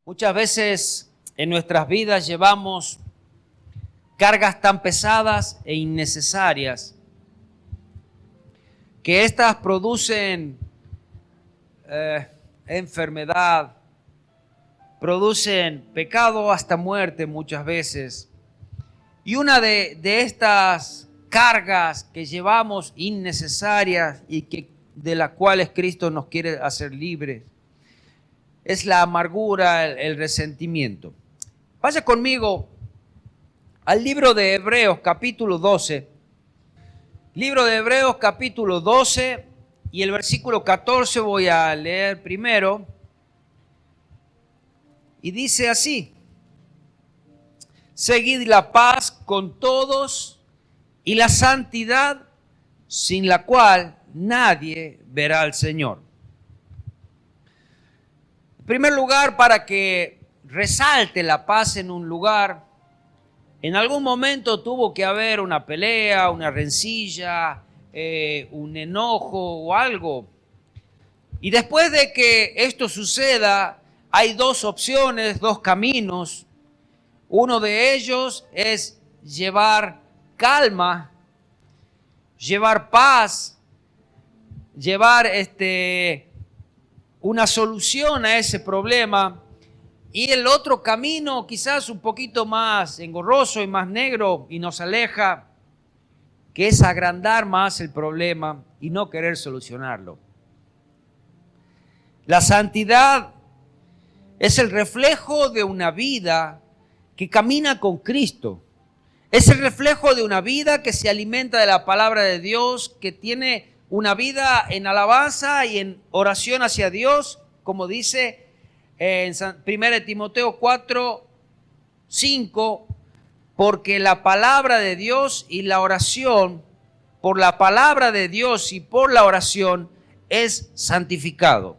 Muchas veces en nuestras vidas llevamos cargas tan pesadas e innecesarias que éstas producen enfermedad, producen pecado hasta muerte muchas veces. Y una de estas cargas que llevamos innecesarias y de las cuales Cristo nos quiere hacer libres es la amargura, el resentimiento. Vaya conmigo al libro de Hebreos capítulo 12. Libro de Hebreos capítulo 12 y el versículo 14 voy a leer primero. Y dice así: seguid la paz con todos y la santidad, sin la cual nadie verá al Señor. En primer lugar, para que resalte la paz en un lugar, en algún momento tuvo que haber una pelea, una rencilla, un enojo o algo. Y después de que esto suceda, hay dos opciones, dos caminos. Uno de ellos es llevar calma, llevar paz, llevar una solución a ese problema. Y el otro camino, quizás un poquito más engorroso y más negro y nos aleja, que es agrandar más el problema y no querer solucionarlo. La santidad es el reflejo de una vida que camina con Cristo. Es el reflejo de una vida que se alimenta de la palabra de Dios, que tiene una vida en alabanza y en oración hacia Dios, como dice en 1 Timoteo 4, 5, porque la palabra de Dios y la oración, por la palabra de Dios y por la oración, es santificado.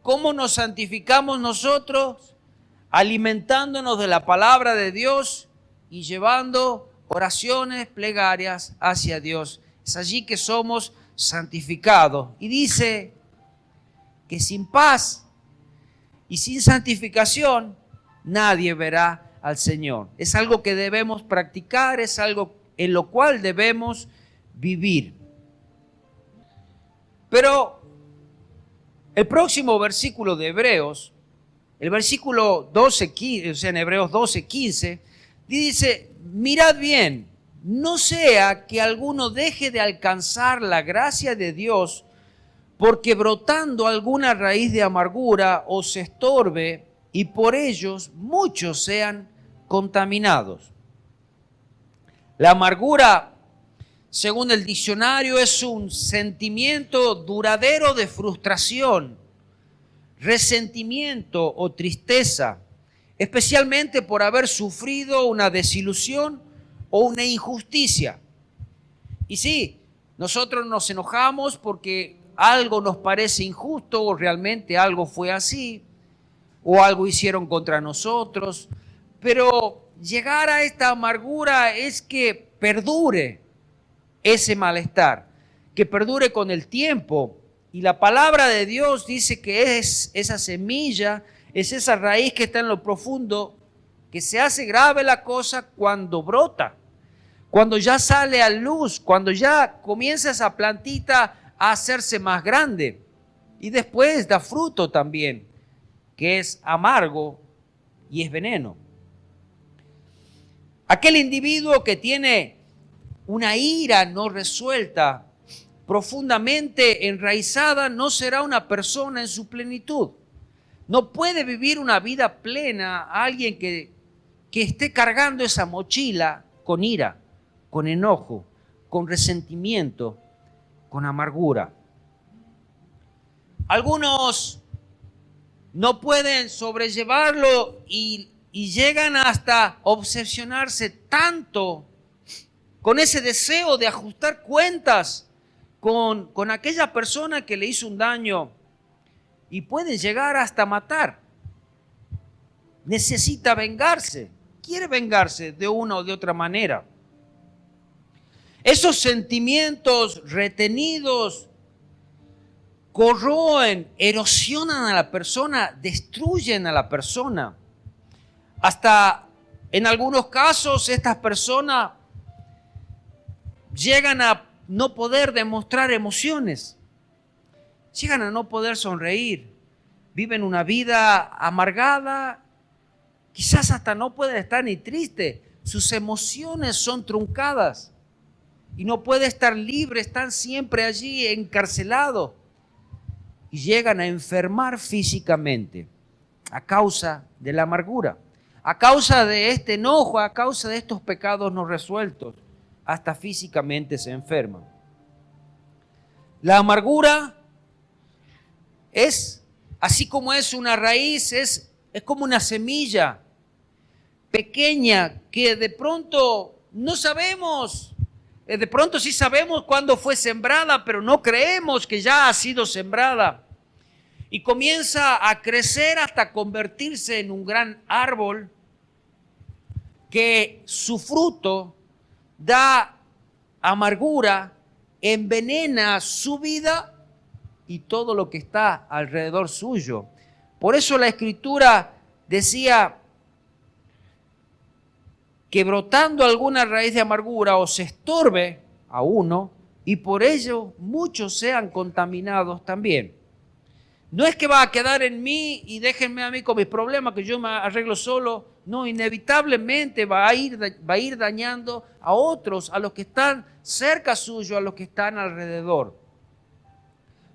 ¿Cómo nos santificamos nosotros? Alimentándonos de la palabra de Dios y llevando oraciones, plegarias hacia Dios. Es allí que somos santificados. Y dice que sin paz y sin santificación nadie verá al Señor. Es algo que debemos practicar, es algo en lo cual debemos vivir. Pero el próximo versículo de Hebreos, el versículo 12, 15, o sea, en Hebreos 12, 15, dice: mirad bien, no sea que alguno deje de alcanzar la gracia de Dios, porque brotando alguna raíz de amargura os estorbe y por ellos muchos sean contaminados. La amargura, según el diccionario, es un sentimiento duradero de frustración, resentimiento o tristeza, especialmente por haber sufrido una desilusión o una injusticia. Y sí, nosotros nos enojamos porque algo nos parece injusto o realmente algo fue así o algo hicieron contra nosotros, pero llegar a esta amargura es que perdure ese malestar, que perdure con el tiempo. Y la palabra de Dios dice que es esa semilla, es esa raíz que está en lo profundo, que se hace grave la cosa cuando brota, cuando ya sale a luz, cuando ya comienza esa plantita a hacerse más grande. Y después da fruto también, que es amargo y es veneno. Aquel individuo que tiene una ira no resuelta, profundamente enraizada, no será una persona en su plenitud. No puede vivir una vida plena alguien que esté cargando esa mochila con ira, con enojo, con resentimiento, con amargura. Algunos no pueden sobrellevarlo y llegan hasta obsesionarse tanto con ese deseo de ajustar cuentas con aquella persona que le hizo un daño y pueden llegar hasta matar. Necesita vengarse, quiere vengarse de una o de otra manera. Esos sentimientos retenidos corroen, erosionan a la persona, destruyen a la persona. Hasta en algunos casos estas personas llegan a no poder demostrar emociones, llegan a no poder sonreír, viven una vida amargada, quizás hasta no pueden estar ni tristes, sus emociones son truncadas y no pueden estar libres, están siempre allí encarcelados y llegan a enfermar físicamente a causa de la amargura, a causa de este enojo, a causa de estos pecados no resueltos, hasta físicamente se enferman. La amargura es, así como es una raíz, es como una semilla pequeña que de pronto no sabemos, de pronto sí sabemos cuándo fue sembrada, pero no creemos que ya ha sido sembrada. Y comienza a crecer hasta convertirse en un gran árbol que su fruto da amargura, envenena su vida y todo lo que está alrededor suyo. Por eso la Escritura decía que brotando alguna raíz de amargura os estorbe a uno y por ello muchos sean contaminados también. No es que va a quedar en mí y déjenme a mí con mis problemas que yo me arreglo solo. No, inevitablemente va a ir dañando a otros, a los que están cerca suyo, a los que están alrededor.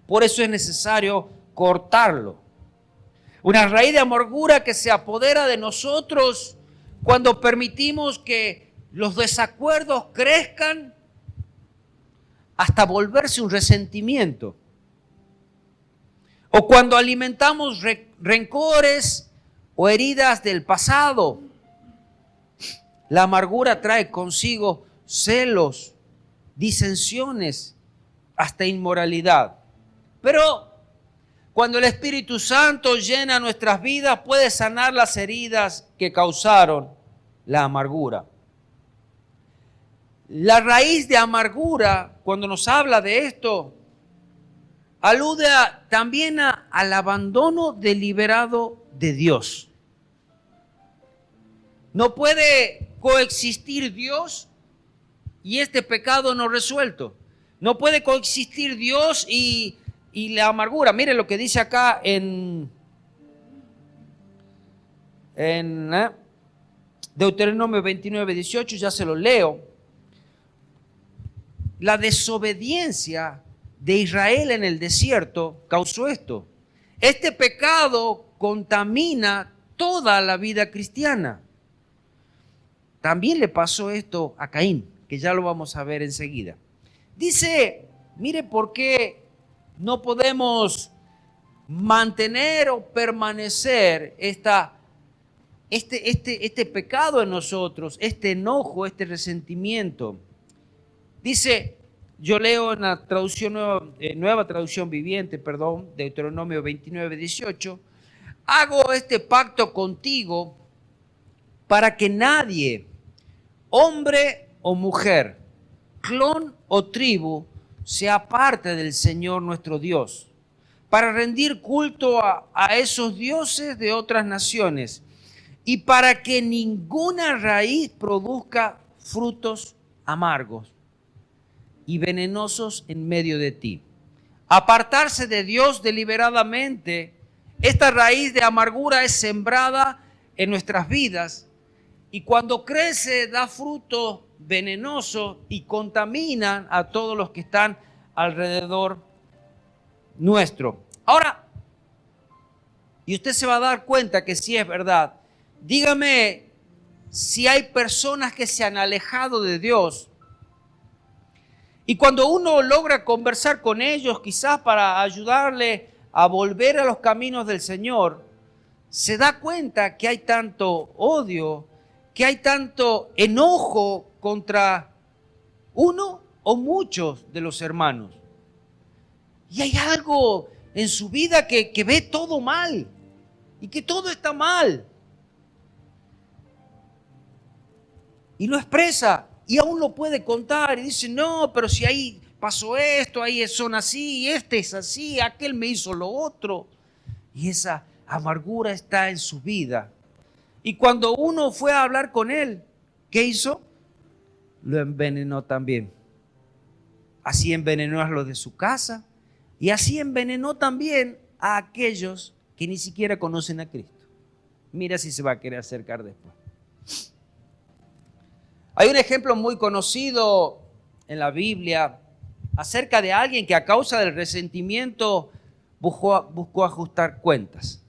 Por eso es necesario cortarlo. Una raíz de amargura que se apodera de nosotros cuando permitimos que los desacuerdos crezcan hasta volverse un resentimiento. O cuando alimentamos rencores o heridas del pasado. La amargura trae consigo celos, disensiones, hasta inmoralidad. Pero cuando el Espíritu Santo llena nuestras vidas, puede sanar las heridas que causaron la amargura. La raíz de amargura, cuando nos habla de esto, alude también al abandono deliberado de Dios. No puede coexistir Dios y este pecado no resuelto. No puede coexistir Dios y la amargura. Mire lo que dice acá en Deuteronomio 29, 18, ya se lo leo. La desobediencia de Israel en el desierto causó esto. Este pecado contamina toda la vida cristiana. También le pasó esto a Caín, que ya lo vamos a ver enseguida. Dice, mire por qué no podemos mantener o permanecer este pecado en nosotros, este enojo, este resentimiento. Dice, yo leo en la traducción nueva traducción viviente, Deuteronomio 29, 18. Hago este pacto contigo para que nadie, hombre o mujer, clon o tribu, se aparte del Señor nuestro Dios, para rendir culto a esos dioses de otras naciones y para que ninguna raíz produzca frutos amargos y venenosos en medio de ti. Apartarse de Dios deliberadamente, esta raíz de amargura es sembrada en nuestras vidas y cuando crece da fruto venenoso y contamina a todos los que están alrededor nuestro. Ahora, y usted se va a dar cuenta que sí es verdad. Dígame si hay personas que se han alejado de Dios. Y cuando uno logra conversar con ellos, quizás para ayudarle a volver a los caminos del Señor, se da cuenta que hay tanto odio, que hay tanto enojo contra uno o muchos de los hermanos. Y hay algo en su vida que ve todo mal y que todo está mal. Y lo expresa. Y aún lo puede contar y dice, no, pero si hay pasó esto, ahí son así, este es así, aquel me hizo lo otro. Y esa amargura está en su vida. Y cuando uno fue a hablar con él, ¿qué hizo? Lo envenenó también. Así envenenó a los de su casa y así envenenó también a aquellos que ni siquiera conocen a Cristo. Mira si se va a querer acercar después. Hay un ejemplo muy conocido en la Biblia acerca de alguien que a causa del resentimiento buscó ajustar cuentas.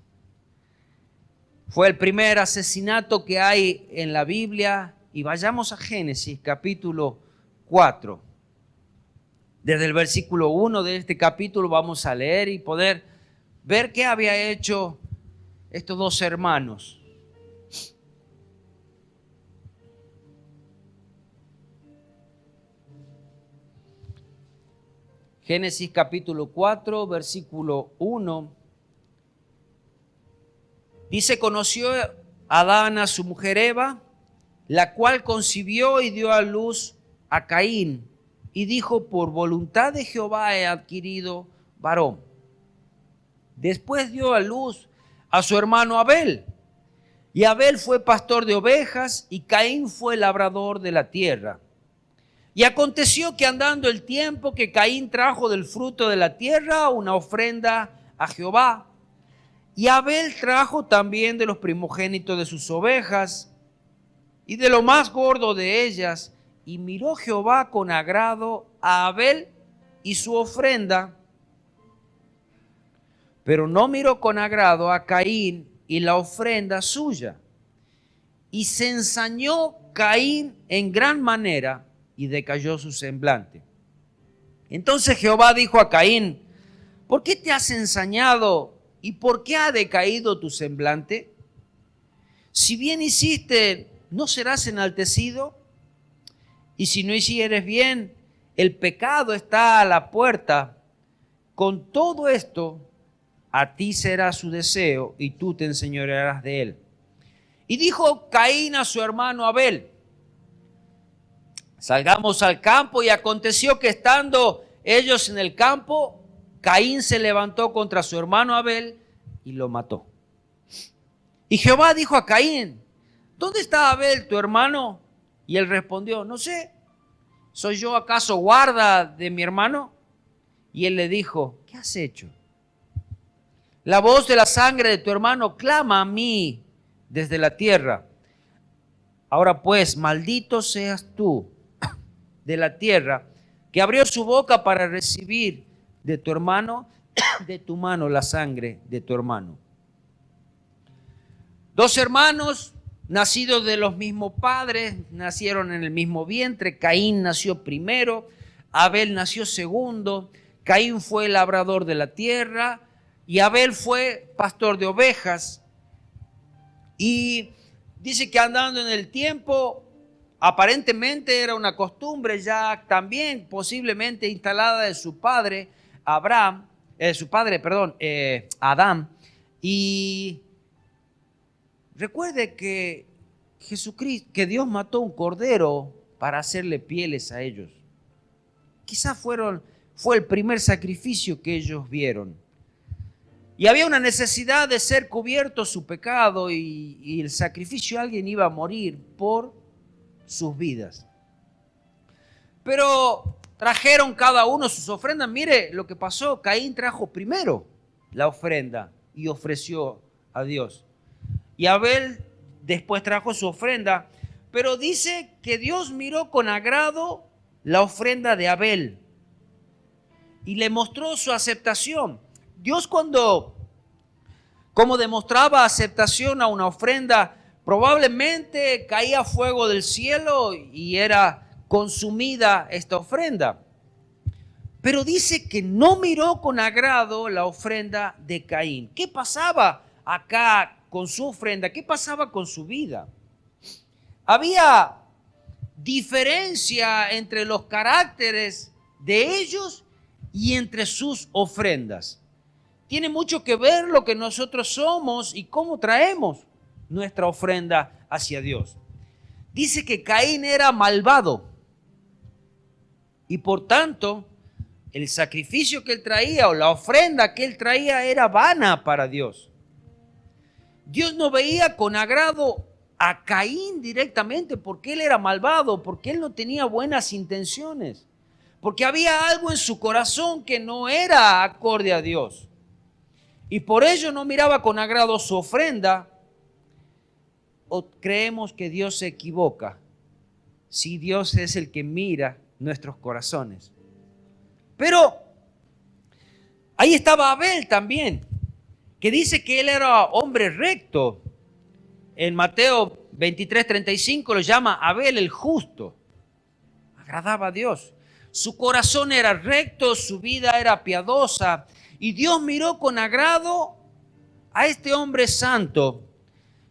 Fue el primer asesinato que hay en la Biblia. Y vayamos a Génesis capítulo 4. Desde el versículo 1 de este capítulo vamos a leer y poder ver qué había hecho estos dos hermanos. Génesis capítulo 4, versículo 1. Dice, conoció Adán a su mujer Eva, la cual concibió y dio a luz a Caín, y dijo, por voluntad de Jehová he adquirido varón. Después dio a luz a su hermano Abel, y Abel fue pastor de ovejas, y Caín fue labrador de la tierra. Y aconteció que andando el tiempo, que Caín trajo del fruto de la tierra una ofrenda a Jehová, y Abel trajo también de los primogénitos de sus ovejas, y de lo más gordo de ellas, y miró Jehová con agrado a Abel y su ofrenda, pero no miró con agrado a Caín y la ofrenda suya. Y se ensañó Caín en gran manera, y decayó su semblante. Entonces Jehová dijo a Caín, ¿por qué te has ensañado y por qué ha decaído tu semblante? Si bien hiciste, ¿no serás enaltecido? Y si no hicieres bien, el pecado está a la puerta. Con todo esto, a ti será su deseo y tú te enseñorearás de él. Y dijo Caín a su hermano Abel, salgamos al campo. Y aconteció que estando ellos en el campo, Caín se levantó contra su hermano Abel y lo mató. Y Jehová dijo a Caín, ¿dónde está Abel tu hermano? Y él respondió, no sé, ¿soy yo acaso guarda de mi hermano? Y él le dijo, ¿qué has hecho? La voz de la sangre de tu hermano clama a mí desde la tierra. Ahora pues, maldito seas tú de la tierra, que abrió su boca para recibir de tu hermano, de tu mano, la sangre de tu hermano. Dos hermanos, nacidos de los mismos padres, nacieron en el mismo vientre. Caín nació primero, Abel nació segundo. Caín fue labrador de la tierra y Abel fue pastor de ovejas. Y dice que andando en el tiempo, aparentemente era una costumbre ya también posiblemente instalada de su padre Adán. Y recuerde que que Dios mató un cordero para hacerle pieles a ellos. Quizás fue el primer sacrificio que ellos vieron. Y había una necesidad de ser cubierto su pecado y el sacrificio, alguien iba a morir por sus vidas. Pero trajeron cada uno sus ofrendas. Mire lo que pasó, Caín trajo primero la ofrenda y ofreció a Dios. Y Abel después trajo su ofrenda, pero dice que Dios miró con agrado la ofrenda de Abel y le mostró su aceptación. Dios como demostraba aceptación a una ofrenda, probablemente caía fuego del cielo y era consumida esta ofrenda. Pero dice que no miró con agrado la ofrenda de Caín. ¿Qué pasaba acá con su ofrenda? ¿Qué pasaba con su vida? Había diferencia entre los caracteres de ellos y entre sus ofrendas. Tiene mucho que ver lo que nosotros somos y cómo traemos nuestra ofrenda hacia Dios. Dice que Caín era malvado y por tanto el sacrificio que él traía o la ofrenda que él traía era vana para Dios. Dios no veía con agrado a Caín directamente porque él era malvado, porque él no tenía buenas intenciones, porque había algo en su corazón que no era acorde a Dios. Y por ello no miraba con agrado su ofrenda. ¿O creemos que Dios se equivoca? Si Dios es el que mira nuestros corazones. Pero ahí estaba Abel también, que dice que él era hombre recto. En Mateo 23:35 lo llama Abel el justo. Agradaba a Dios. Su corazón era recto, su vida era piadosa. Y Dios miró con agrado a este hombre santo.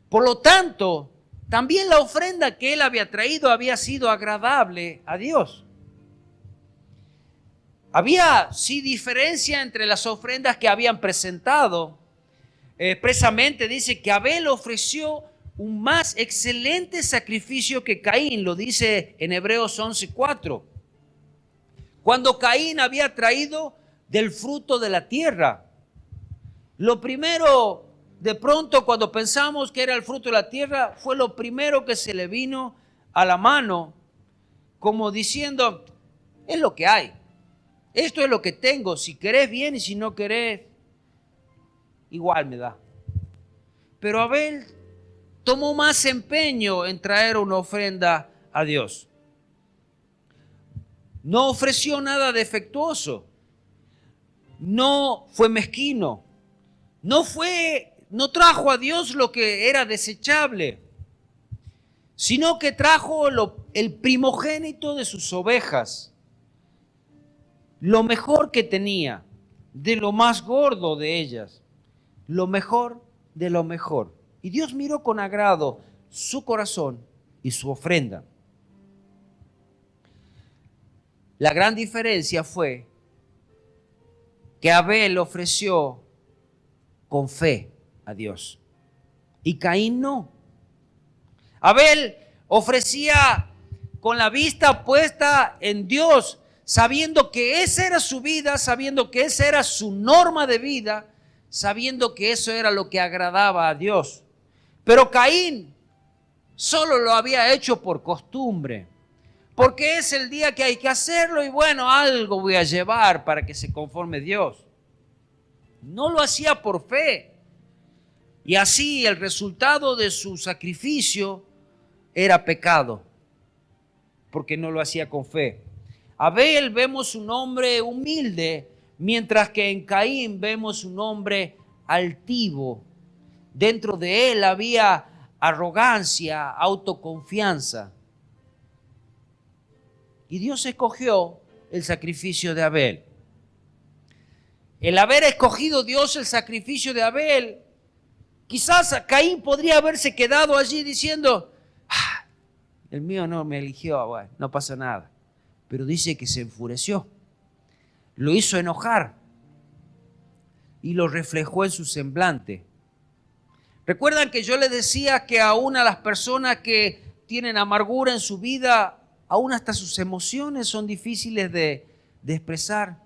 Por lo tanto, también la ofrenda que él había traído había sido agradable a Dios. Había sí diferencia entre las ofrendas que habían presentado. Expresamente dice que Abel ofreció un más excelente sacrificio que Caín, lo dice en Hebreos 11:4. Cuando Caín había traído del fruto de la tierra. Lo primero, de pronto, cuando pensamos que era el fruto de la tierra, fue lo primero que se le vino a la mano, como diciendo, es lo que hay. Esto es lo que tengo. Si querés bien y si no querés, igual me da. Pero Abel tomó más empeño en traer una ofrenda a Dios. No ofreció nada defectuoso. No fue mezquino. No trajo a Dios lo que era desechable, sino que trajo el primogénito de sus ovejas, lo mejor que tenía, de lo más gordo de ellas, lo mejor de lo mejor. Y Dios miró con agrado su corazón y su ofrenda. La gran diferencia fue que Abel ofreció con fe a Dios y Caín no. Abel ofrecía con la vista puesta en Dios, sabiendo que esa era su vida, sabiendo que esa era su norma de vida, sabiendo que eso era lo que agradaba a Dios. Pero Caín solo lo había hecho por costumbre, porque es el día que hay que hacerlo y bueno, algo voy a llevar para que se conforme Dios. No lo hacía por fe. Y así el resultado de su sacrificio era pecado, porque no lo hacía con fe. Abel vemos un hombre humilde, mientras que en Caín vemos un hombre altivo. Dentro de él había arrogancia, autoconfianza. Y Dios escogió el sacrificio de Abel. El haber escogido Dios el sacrificio de Abel, quizás Caín podría haberse quedado allí diciendo, el mío no me eligió, bueno, no pasa nada. Pero dice que se enfureció, lo hizo enojar y lo reflejó en su semblante. Recuerdan que yo les decía que aún a las personas que tienen amargura en su vida, aún hasta sus emociones son difíciles de expresar.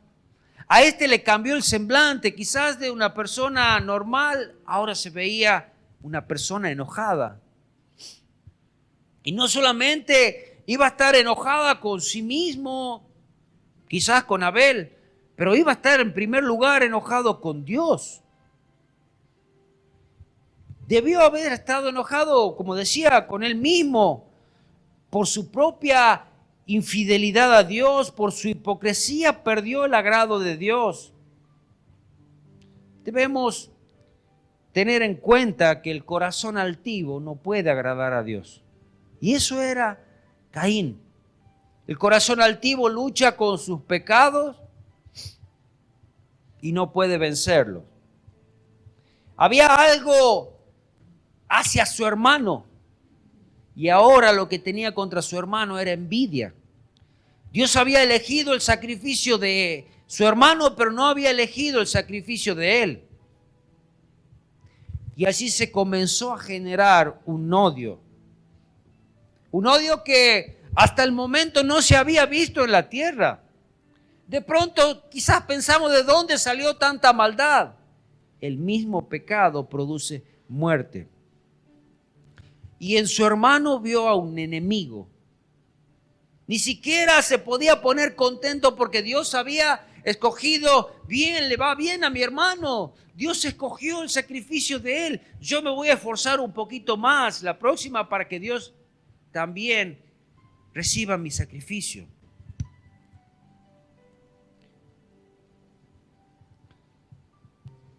A este le cambió el semblante, quizás de una persona normal, ahora se veía una persona enojada. Y no solamente iba a estar enojada con sí mismo, quizás con Abel, pero iba a estar en primer lugar enojado con Dios. Debió haber estado enojado, como decía, con él mismo, por su propia infidelidad a Dios, por su hipocresía, perdió el agrado de Dios. Debemos tener en cuenta que el corazón altivo no puede agradar a Dios. Y eso era Caín. El corazón altivo lucha con sus pecados y no puede vencerlos. Había algo hacia su hermano y ahora lo que tenía contra su hermano era envidia. Dios había elegido el sacrificio de su hermano, pero no había elegido el sacrificio de él. Y así se comenzó a generar un odio. Un odio que hasta el momento no se había visto en la tierra. De pronto quizás pensamos, ¿de dónde salió tanta maldad? El mismo pecado produce muerte. Y en su hermano vio a un enemigo. Ni siquiera se podía poner contento porque Dios había escogido bien, le va bien a mi hermano. Dios escogió el sacrificio de él. Yo me voy a esforzar un poquito más la próxima para que Dios también reciba mi sacrificio.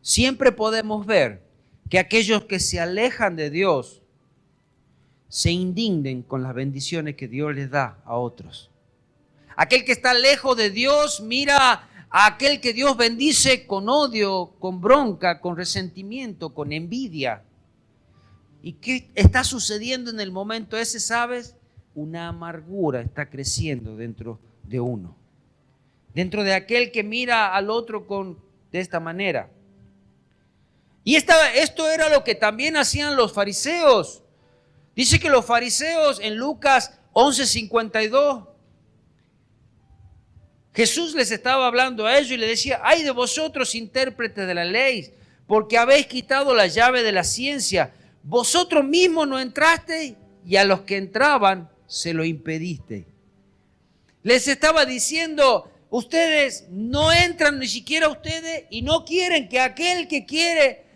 Siempre podemos ver que aquellos que se alejan de Dios se indignen con las bendiciones que Dios les da a otros. Aquel que está lejos de Dios mira a aquel que Dios bendice con odio, con bronca, con resentimiento, con envidia. ¿Y qué está sucediendo en el momento ese, sabes? Una amargura está creciendo dentro de uno. Dentro de aquel que mira al otro de esta manera. Y esto era lo que también hacían los fariseos. Dice que los fariseos en Lucas 11:52, Jesús les estaba hablando a ellos y les decía: ay de vosotros, intérpretes de la ley, porque habéis quitado la llave de la ciencia. Vosotros mismos no entrasteis y a los que entraban se lo impedisteis. Les estaba diciendo: ustedes no entran, ni siquiera ustedes, y no quieren que aquel que quiere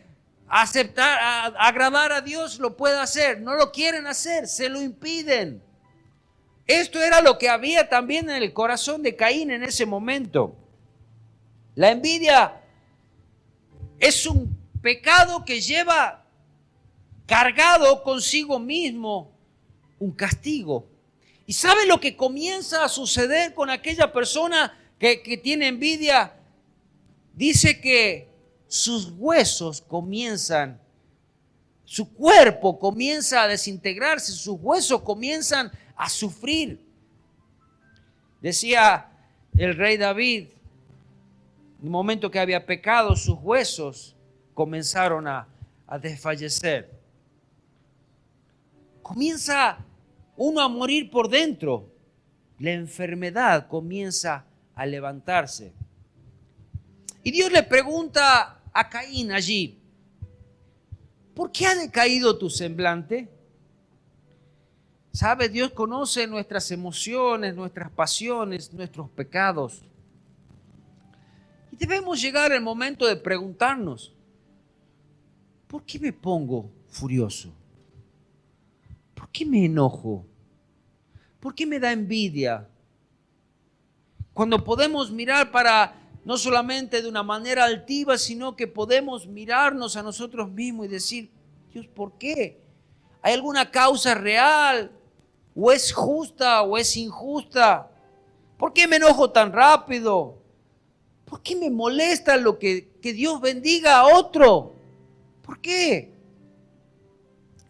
agradar a Dios lo pueda hacer. No lo quieren hacer, se lo impiden. Esto era lo que había también en el corazón de Caín en ese momento. La envidia es un pecado que lleva cargado consigo mismo un castigo. ¿Y sabe lo que comienza a suceder con aquella persona que tiene envidia? Dice que sus huesos comienzan, su cuerpo comienza a desintegrarse, sus huesos comienzan a sufrir. Decía el rey David, en el momento que había pecado, sus huesos comenzaron a desfallecer. Comienza uno a morir por dentro. La enfermedad comienza a levantarse. Y Dios le pregunta a Caín allí: ¿por qué ha decaído tu semblante? ¿Sabe? Dios conoce nuestras emociones, nuestras pasiones, nuestros pecados. Y debemos llegar al momento de preguntarnos: ¿por qué me pongo furioso? ¿Por qué me enojo? ¿Por qué me da envidia? Cuando podemos mirar no solamente de una manera altiva, sino que podemos mirarnos a nosotros mismos y decir: Dios, ¿por qué? ¿Hay alguna causa real? ¿O es justa o es injusta? ¿Por qué me enojo tan rápido? ¿Por qué me molesta lo que Dios bendiga a otro? ¿Por qué?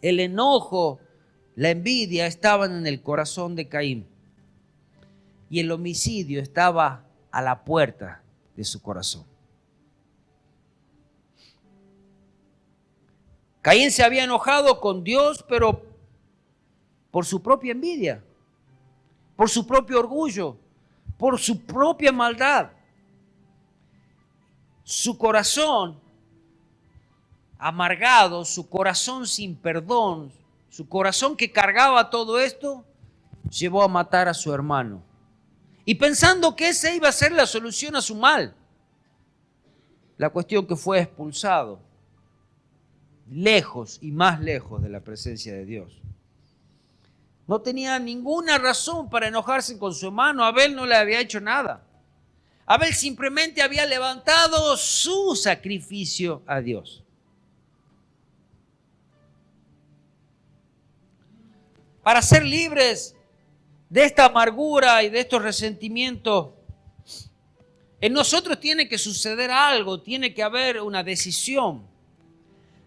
El enojo, la envidia estaban en el corazón de Caín. Y el homicidio estaba a la puerta de su corazón. Caín se había enojado con Dios, pero por su propia envidia, por su propio orgullo, por su propia maldad. Su corazón amargado, su corazón sin perdón, su corazón que cargaba todo esto, llevó a matar a su hermano. Y pensando que esa iba a ser la solución a su mal. La cuestión que fue expulsado, lejos y más lejos de la presencia de Dios. No tenía ninguna razón para enojarse con su hermano. Abel no le había hecho nada. Abel simplemente había levantado su sacrificio a Dios. Para ser libres de esta amargura y de estos resentimientos, en nosotros tiene que suceder algo, tiene que haber una decisión.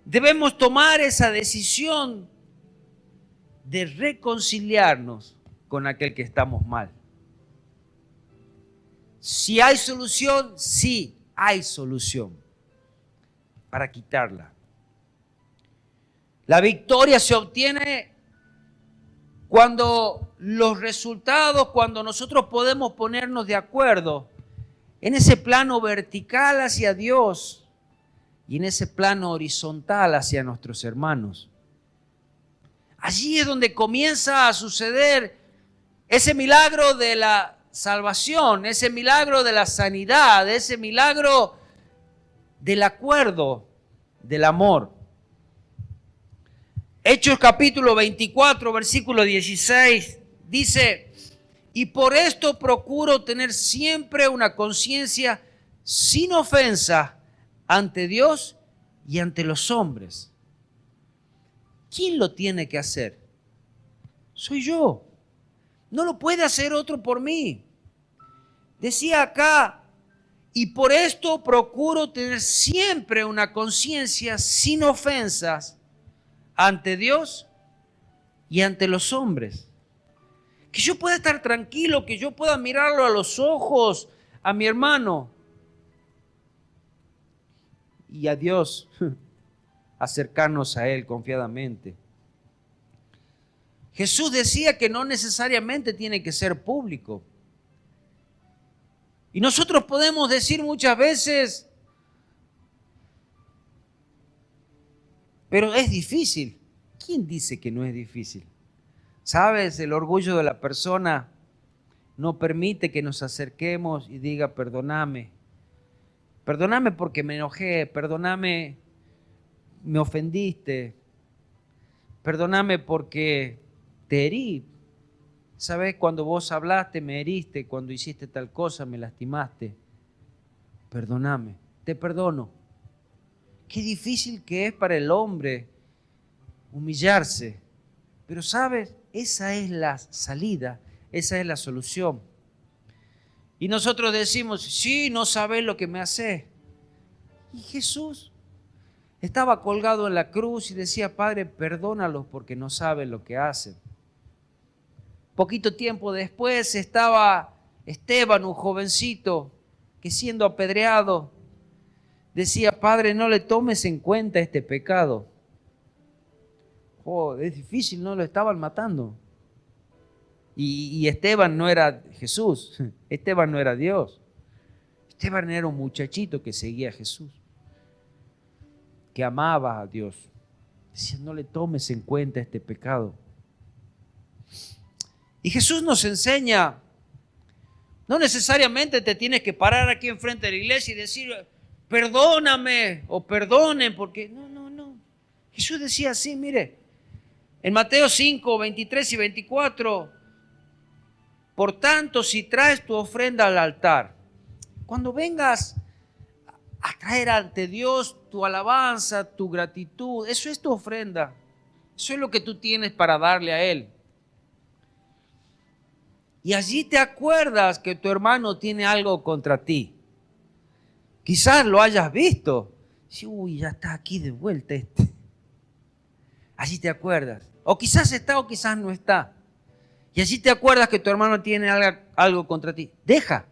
Debemos tomar esa decisión de reconciliarnos con aquel que estamos mal. Si hay solución, sí hay solución para quitarla. La victoria se obtiene cuando los resultados, cuando nosotros podemos ponernos de acuerdo en ese plano vertical hacia Dios y en ese plano horizontal hacia nuestros hermanos. Allí es donde comienza a suceder ese milagro de la salvación, ese milagro de la sanidad, ese milagro del acuerdo, del amor. Hechos capítulo 24, versículo 16, dice: y por esto procuro tener siempre una conciencia sin ofensa ante Dios y ante los hombres. ¿Quién lo tiene que hacer? Soy yo. No lo puede hacer otro por mí. Decía acá, y por esto procuro tener siempre una conciencia sin ofensas ante Dios y ante los hombres. Que yo pueda estar tranquilo, que yo pueda mirarlo a los ojos, a mi hermano. Y a Dios, acercarnos a Él confiadamente. Jesús decía que no necesariamente tiene que ser público. Y nosotros podemos decir muchas veces, pero es difícil. ¿Quién dice que no es difícil? ¿Sabes? El orgullo de la persona no permite que nos acerquemos y diga, perdóname. Perdóname porque me enojé, perdóname, me ofendiste, perdóname porque te herí. ¿Sabes? Cuando vos hablaste me heriste, cuando hiciste tal cosa me lastimaste. Perdóname, te perdono. Qué difícil que es para el hombre humillarse. Pero ¿sabes? Esa es la salida, esa es la solución. Y nosotros decimos, sí, no sabes lo que me haces. Y Jesús estaba colgado en la cruz y decía, Padre, perdónalos porque no saben lo que hacen. Poquito tiempo después estaba Esteban, un jovencito, que siendo apedreado, decía, Padre, no le tomes en cuenta este pecado. Oh, es difícil, no lo estaban matando. Y Esteban no era Jesús, Esteban no era Dios. Esteban era un muchachito que seguía a Jesús, que amaba a Dios. Decía, no le tomes en cuenta este pecado. Y Jesús nos enseña, no necesariamente te tienes que parar aquí enfrente de la iglesia y decir, perdóname o perdonen, porque no. Jesús decía así, mire, en Mateo 5, 23 y 24, por tanto, si traes tu ofrenda al altar, cuando vengas a traer ante Dios tu alabanza, tu gratitud, eso es tu ofrenda, eso es lo que tú tienes para darle a Él. Y allí te acuerdas que tu hermano tiene algo contra ti. Quizás lo hayas visto. Uy, ya está aquí de vuelta este. Allí te acuerdas. O quizás está o quizás no está. Y allí te acuerdas que tu hermano tiene algo contra ti. Deja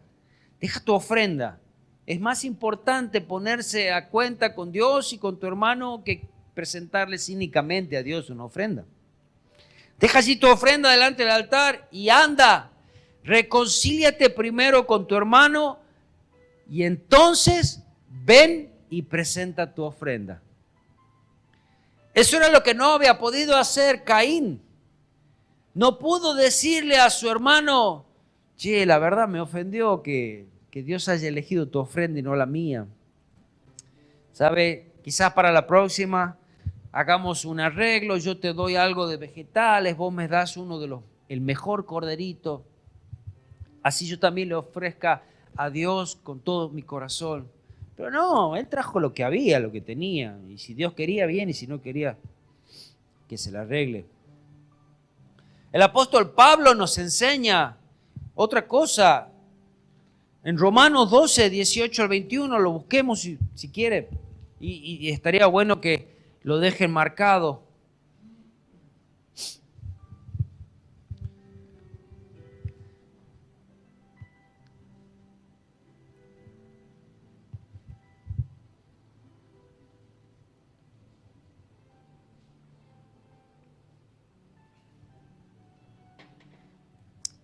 tu ofrenda. Es más importante ponerse a cuenta con Dios y con tu hermano que presentarle cínicamente a Dios una ofrenda. Deja allí tu ofrenda delante del altar y anda. Reconcíliate primero con tu hermano y entonces ven y presenta tu ofrenda. Eso era lo que no había podido hacer Caín. No pudo decirle a su hermano, che, la verdad me ofendió que Dios haya elegido tu ofrenda y no la mía. ¿Sabe? Quizás para la próxima hagamos un arreglo, yo te doy algo de vegetales, vos me das el mejor corderito. Así yo también le ofrezca a Dios con todo mi corazón. Pero no, Él trajo lo que había, lo que tenía. Y si Dios quería, bien, y si no quería, que se le arregle. El apóstol Pablo nos enseña otra cosa. En Romanos 12, 18 al 21, lo busquemos si quiere. Y estaría bueno que lo dejen marcado.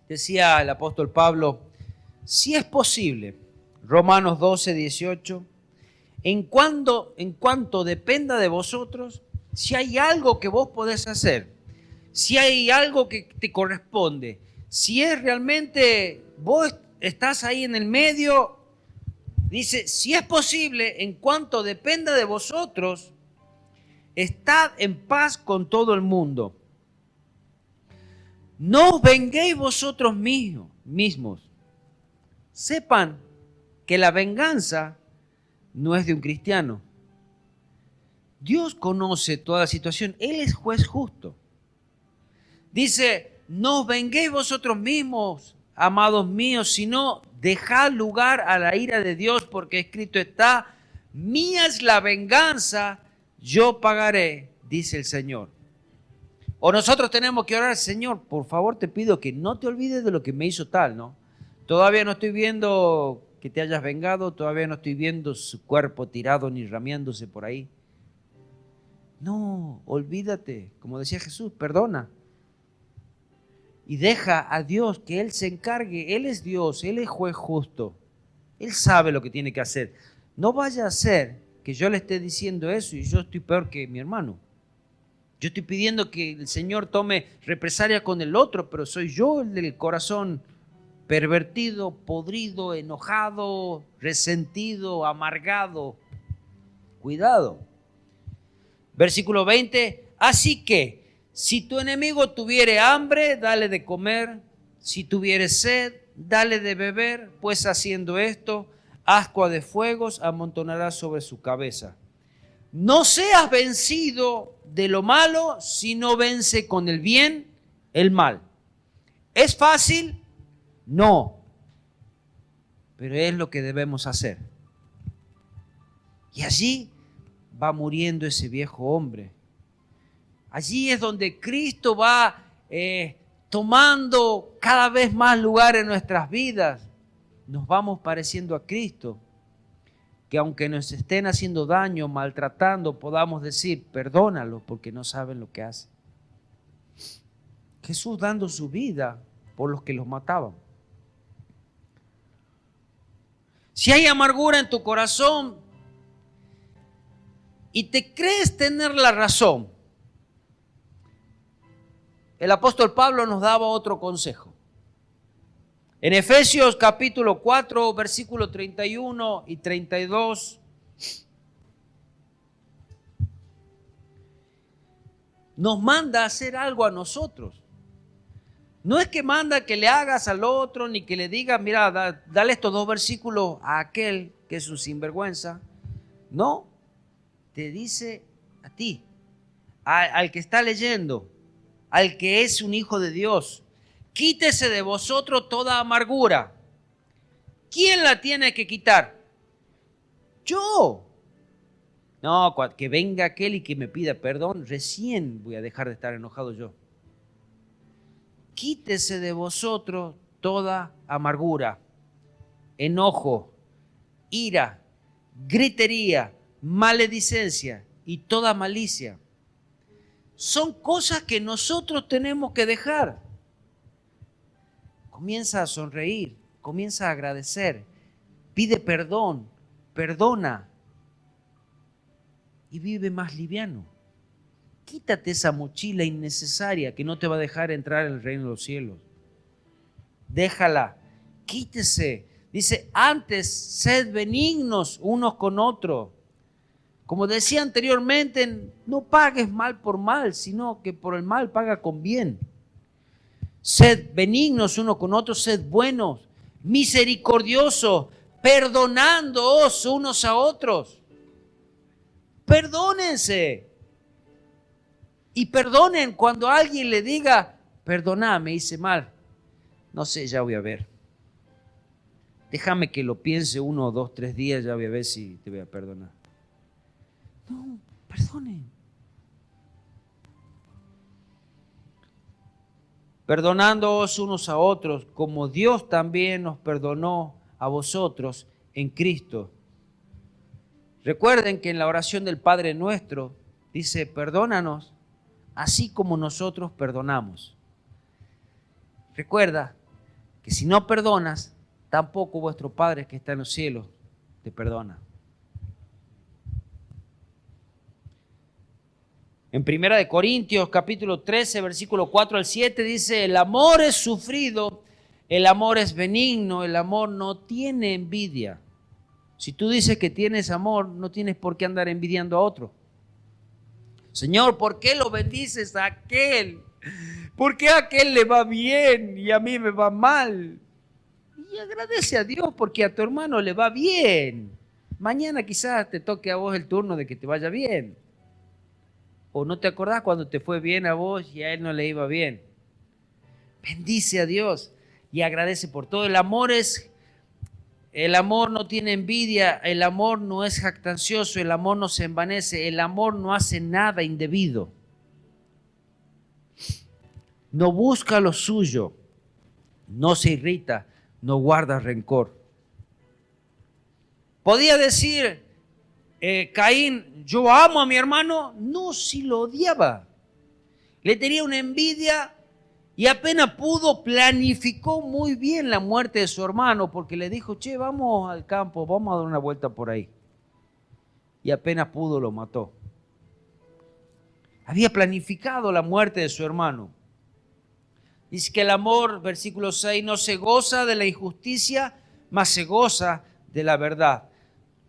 Decía el apóstol Pablo, si es posible, Romanos 12, 18. En cuanto dependa de vosotros, si hay algo que vos podés hacer, si hay algo que te corresponde, si es realmente vos estás ahí en el medio, dice, si es posible, en cuanto dependa de vosotros, estad en paz con todo el mundo. No os venguéis vosotros mismos. Sepan que la venganza no es de un cristiano. Dios conoce toda la situación. Él es juez justo. Dice, no os venguéis vosotros mismos, amados míos, sino dejad lugar a la ira de Dios, porque escrito está, mía es la venganza, yo pagaré, dice el Señor. O nosotros tenemos que orar, Señor, por favor te pido que no te olvides de lo que me hizo tal, ¿no? Todavía no estoy viendo que te hayas vengado, todavía no estoy viendo su cuerpo tirado ni rameándose por ahí. No, olvídate, como decía Jesús, perdona. Y deja a Dios que Él se encargue. Él es Dios, Él es juez justo. Él sabe lo que tiene que hacer. No vaya a ser que yo le esté diciendo eso y yo estoy peor que mi hermano. Yo estoy pidiendo que el Señor tome represalia con el otro, pero soy yo el del corazón pervertido, podrido, enojado, resentido, amargado. Cuidado. Versículo 20. Así que, si tu enemigo tuviere hambre, dale de comer. Si tuviere sed, dale de beber. Pues haciendo esto, ascua de fuegos amontonará sobre su cabeza. No seas vencido de lo malo, sino vence con el bien el mal. ¿Es fácil? No. Pero es lo que debemos hacer. Y allí va muriendo ese viejo hombre. Allí es donde Cristo va tomando cada vez más lugar en nuestras vidas. Nos vamos pareciendo a Cristo. Que aunque nos estén haciendo daño, maltratando, podamos decir, perdónalos porque no saben lo que hacen. Jesús dando su vida por los que los mataban. Si hay amargura en tu corazón y te crees tener la razón, el apóstol Pablo nos daba otro consejo. En Efesios capítulo 4, versículos 31 y 32, nos manda a hacer algo a nosotros. No es que manda que le hagas al otro, ni que le digas, mira, dale estos 2 versículos a aquel que es un sinvergüenza. No, te dice a ti, al que está leyendo, al que es un hijo de Dios. Quítese de vosotros toda amargura. ¿Quién la tiene que quitar? Yo. No, que venga aquel y que me pida perdón, recién voy a dejar de estar enojado yo. Quítese de vosotros toda amargura, enojo, ira, gritería, maledicencia y toda malicia. Son cosas que nosotros tenemos que dejar. Comienza a sonreír, comienza a agradecer, pide perdón, perdona y vive más liviano. Quítate esa mochila innecesaria que no te va a dejar entrar en el reino de los cielos. Déjala, quítese. Dice, antes sed benignos unos con otros. Como decía anteriormente, no pagues mal por mal, sino que por el mal paga con bien. Sed benignos unos con otros, sed buenos, misericordiosos, perdonándoos unos a otros. Perdónense. Y perdonen cuando alguien le diga, perdona, me hice mal. No sé, ya voy a ver. Déjame que lo piense 1, 2, 3 días, ya voy a ver si te voy a perdonar. No, perdonen. Perdonándoos unos a otros, como Dios también nos perdonó a vosotros en Cristo. Recuerden que en la oración del Padre Nuestro dice, perdónanos así como nosotros perdonamos. Recuerda que si no perdonas, tampoco vuestro Padre que está en los cielos te perdona. En 1 Corintios capítulo 13, versículo 4 al 7 dice, el amor es sufrido, el amor es benigno, el amor no tiene envidia. Si tú dices que tienes amor, no tienes por qué andar envidiando a otro. Señor, ¿por qué lo bendices a aquel? ¿Por qué a aquel le va bien y a mí me va mal? Y agradece a Dios porque a tu hermano le va bien. Mañana quizás te toque a vos el turno de que te vaya bien. O no te acordás cuando te fue bien a vos y a él no le iba bien. Bendice a Dios y agradece por todo. El amor no tiene envidia, el amor no es jactancioso, el amor no se envanece, el amor no hace nada indebido. No busca lo suyo, no se irrita, no guarda rencor. Podía decir Caín, yo amo a mi hermano. No, si lo odiaba. Le tenía una envidia y apenas pudo, planificó muy bien la muerte de su hermano porque le dijo, che, vamos al campo, vamos a dar una vuelta por ahí. Y apenas pudo, lo mató. Había planificado la muerte de su hermano. Dice que el amor, versículo 6, no se goza de la injusticia, mas se goza de la verdad.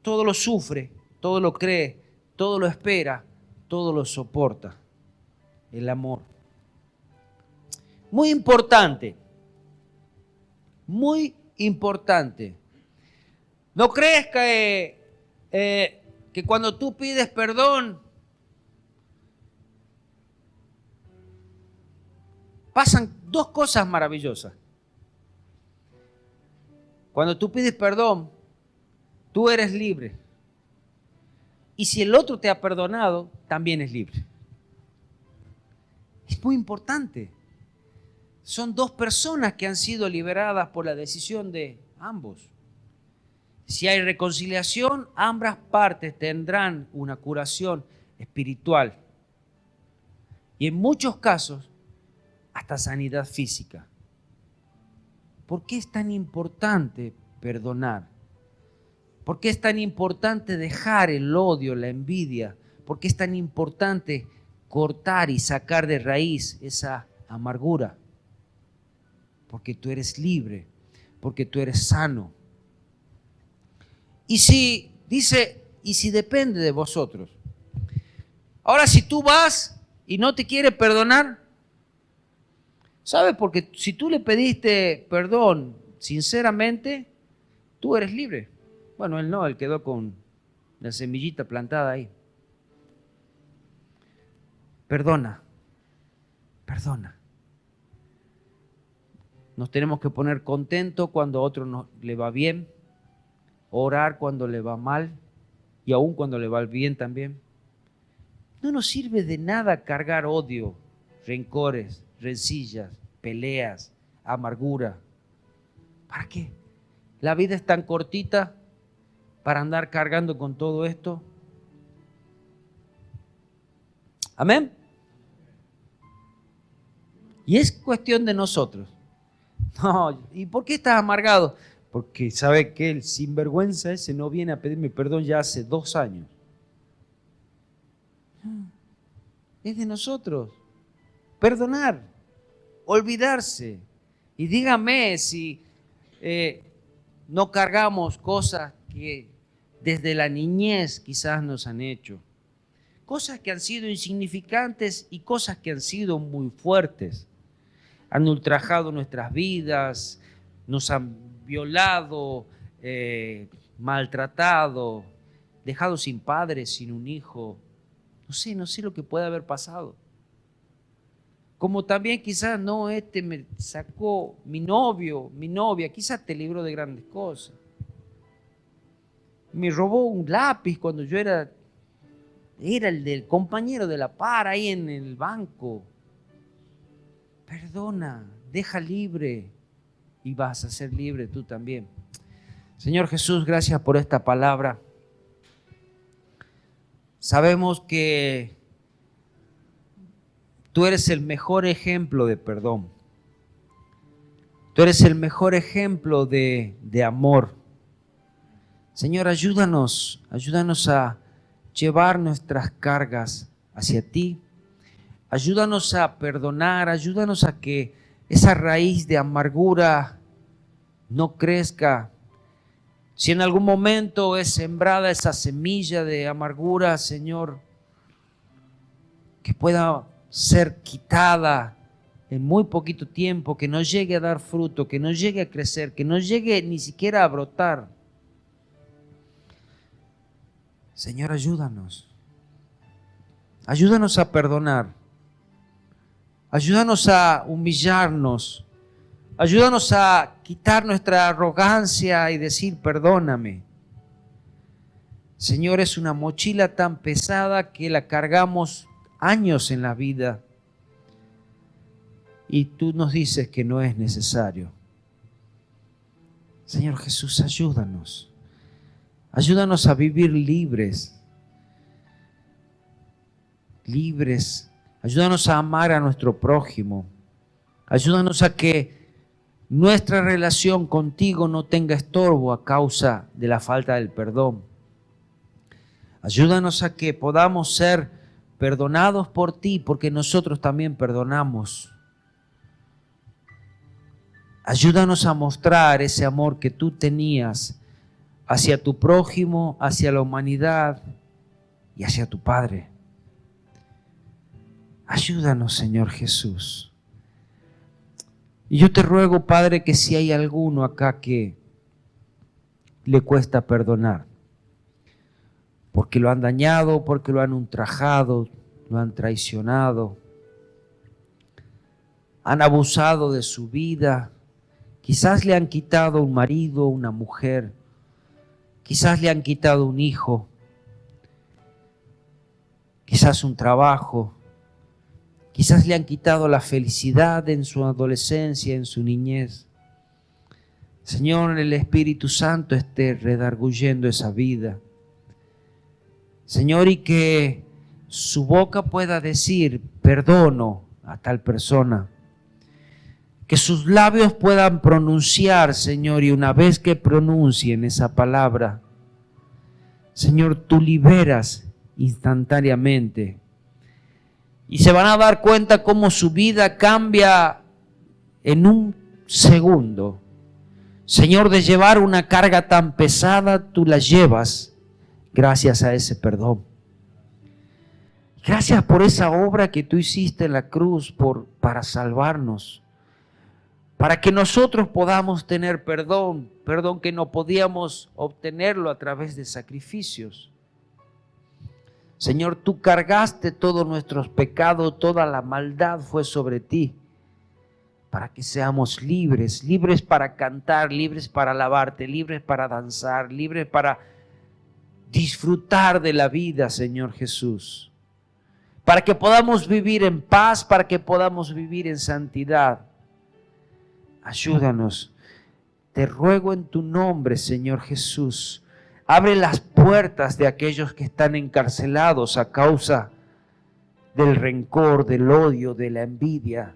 Todo lo sufre, todo lo cree, todo lo espera, todo lo soporta. El amor. Muy importante. Muy importante. ¿No crees que cuando tú pides perdón, pasan dos cosas maravillosas? Cuando tú pides perdón, tú eres libre. Y si el otro te ha perdonado, también es libre. Es muy importante. Son dos personas que han sido liberadas por la decisión de ambos. Si hay reconciliación, ambas partes tendrán una curación espiritual. Y en muchos casos, hasta sanidad física. ¿Por qué es tan importante perdonar? ¿Por qué es tan importante dejar el odio, la envidia? ¿Por qué es tan importante cortar y sacar de raíz esa amargura? Porque tú eres libre, porque tú eres sano. Y si depende de vosotros. Ahora, si tú vas y no te quiere perdonar, ¿sabes? Porque si tú le pediste perdón sinceramente, tú eres libre. Bueno, él no, él quedó con la semillita plantada ahí. Perdona, perdona. Nos tenemos que poner contentos cuando a otro le va bien, orar cuando le va mal y aún cuando le va bien también. No nos sirve de nada cargar odio, rencores, rencillas, peleas, amargura. ¿Para qué? La vida es tan cortita para andar cargando con todo esto. Amén. Y es cuestión de nosotros. No, ¿y por qué estás amargado? Porque sabe que el sinvergüenza ese no viene a pedirme perdón ya hace 2 años. Es de nosotros. Perdonar, olvidarse. Y dígame si no cargamos cosas que desde la niñez quizás nos han hecho. Cosas que han sido insignificantes y cosas que han sido muy fuertes. Han ultrajado nuestras vidas, nos han violado, maltratado, dejado sin padre, sin un hijo. No sé lo que puede haber pasado. Como también quizás, no, me sacó mi novio, mi novia, quizás te libró de grandes cosas. Me robó un lápiz cuando yo era el del compañero de la par ahí en el banco. Perdona, deja libre y vas a ser libre tú también. Señor Jesús, gracias por esta palabra. Sabemos que tú eres el mejor ejemplo de perdón. Tú eres el mejor ejemplo de amor. Señor, ayúdanos a llevar nuestras cargas hacia ti. Ayúdanos a perdonar, ayúdanos a que esa raíz de amargura no crezca. Si en algún momento es sembrada esa semilla de amargura, Señor, que pueda ser quitada en muy poquito tiempo, que no llegue a dar fruto, que no llegue a crecer, que no llegue ni siquiera a brotar. Señor, ayúdanos. Ayúdanos a perdonar. Ayúdanos a humillarnos. Ayúdanos a quitar nuestra arrogancia y decir, perdóname. Señor, es una mochila tan pesada que la cargamos años en la vida. Y tú nos dices que no es necesario. Señor Jesús, ayúdanos. Ayúdanos a vivir libres. Libres. Ayúdanos a amar a nuestro prójimo. Ayúdanos a que nuestra relación contigo no tenga estorbo a causa de la falta del perdón. Ayúdanos a que podamos ser perdonados por ti, porque nosotros también perdonamos. Ayúdanos a mostrar ese amor que tú tenías hacia tu prójimo, hacia la humanidad y hacia tu Padre. Ayúdanos, Señor Jesús. Y yo te ruego, Padre, que si hay alguno acá que le cuesta perdonar, porque lo han dañado, porque lo han ultrajado, lo han traicionado, han abusado de su vida, quizás le han quitado un marido, una mujer, quizás le han quitado un hijo, quizás un trabajo, quizás le han quitado la felicidad en su adolescencia, en su niñez. Señor, el Espíritu Santo esté redarguyendo esa vida. Señor, y que su boca pueda decir, perdono a tal persona. Que sus labios puedan pronunciar, Señor, y una vez que pronuncien esa palabra, Señor, tú liberas instantáneamente. Y se van a dar cuenta cómo su vida cambia en un segundo. Señor, de llevar una carga tan pesada, tú la llevas gracias a ese perdón. Gracias por esa obra que tú hiciste en la cruz para salvarnos. Para que nosotros podamos tener perdón que no podíamos obtenerlo a través de sacrificios. Señor, tú cargaste todos nuestros pecados, toda la maldad fue sobre ti, para que seamos libres, libres para cantar, libres para alabarte, libres para danzar, libres para disfrutar de la vida, Señor Jesús. Para que podamos vivir en paz, para que podamos vivir en santidad. Ayúdanos. Te ruego en tu nombre, Señor Jesús. Abre las puertas de aquellos que están encarcelados a causa del rencor, del odio, de la envidia,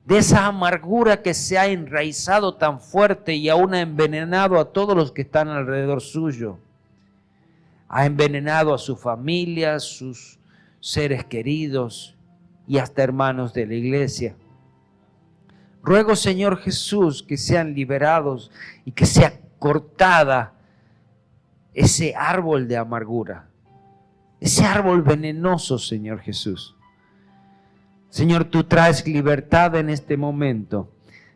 de esa amargura que se ha enraizado tan fuerte y aún ha envenenado a todos los que están alrededor suyo. Ha envenenado a su familia, a sus seres queridos y hasta hermanos de la iglesia. Ruego, Señor Jesús, que sean liberados y que sea cortada ese árbol de amargura, ese árbol venenoso, Señor Jesús. Señor, tú traes libertad en este momento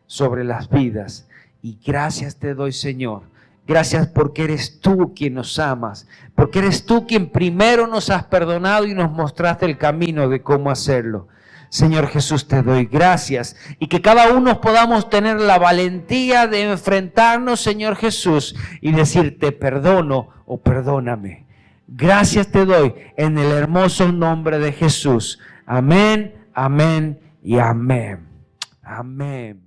sobre las vidas y gracias te doy, Señor. Gracias porque eres tú quien nos amas, porque eres tú quien primero nos has perdonado y nos mostraste el camino de cómo hacerlo. Señor Jesús, te doy gracias y que cada uno podamos tener la valentía de enfrentarnos, Señor Jesús, y decir te perdono o perdóname. Gracias te doy en el hermoso nombre de Jesús. Amén, amén y amén. Amén.